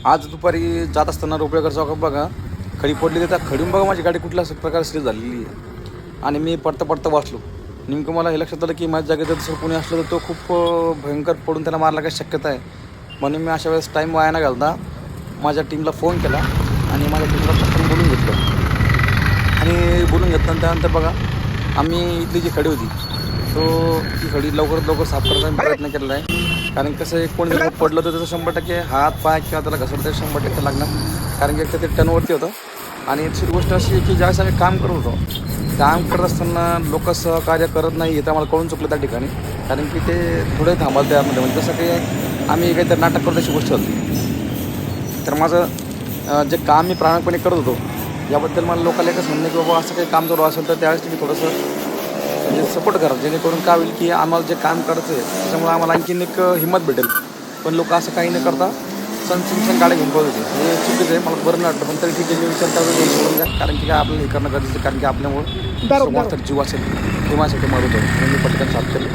आज दुपारी जात असताना रोपळेकर चौकात बघा खडी पडली, तर त्या खडून बघा माझी गाडी कुठल्या प्रकारे स्लिप झालेली आहे. आणि मी पडता पडता वाचलो. नेमकं मला हे लक्षात आलं की माझ्या जागेत जर कोणी असलं तर तो खूप भयंकर पडून त्याला मारला काही शक्यता आहे. म्हणून मी अशा वेळेस टाईम वाया न घालता माझ्या टीमला फोन केला आणि माझ्या टीमला पटकन बोलून घेतलं. आणि बोलून घेतल्यानंतर त्यानंतर बघा आम्ही इथली जी खडी होती ती खडी लवकरात लवकर साफ करण्याचा प्रयत्न केलेला आहे. कारण कसं आहे, कोणी जर पडलं तर त्याचं 100% हात पाय किंवा त्याला घसरतं 100% लागणार. कारण की ते टनवरती होतं. आणि दुसरी गोष्ट अशी की ज्यावेळेस आम्ही काम करत होतो, काम करत असताना लोक सहकार्य करत नाही हे तर आम्हाला कळून चुकलं त्या ठिकाणी. कारण की ते थोडे थांबाल त्यामध्ये, म्हणजे जसं की आम्ही काहीतरी नाटक करतो अशी गोष्ट होती. तर माझं जे काम मी प्रामाणिकपणे करत होतो याबद्दल मला लोकांना एकच म्हणणं की बाबा असं काही काम चालू असेल तर त्यावेळेस तुम्ही थोडंसं म्हणजे सपोर्ट करा, जेणेकरून काय होईल की आम्हाला जे काम करायचं आहे त्याच्यामुळे आम्हाला आणखीन एक हिंमत भेटेल. पण लोक असं काही न करता सण गाड्या घेऊन पळत होते. हे चुकीचं आहे, मला बरं नाही वाटतं. पण तरी ठीक आहे, मी विचार करतो सोडून द्या. कारण की काय आपल्याला हे करणं गरजेचं आहे. कारण की आपल्यामुळं समोर तर जीव असेल ते माझ्यासाठी मदत होईल. मी पटकन साफ केलं.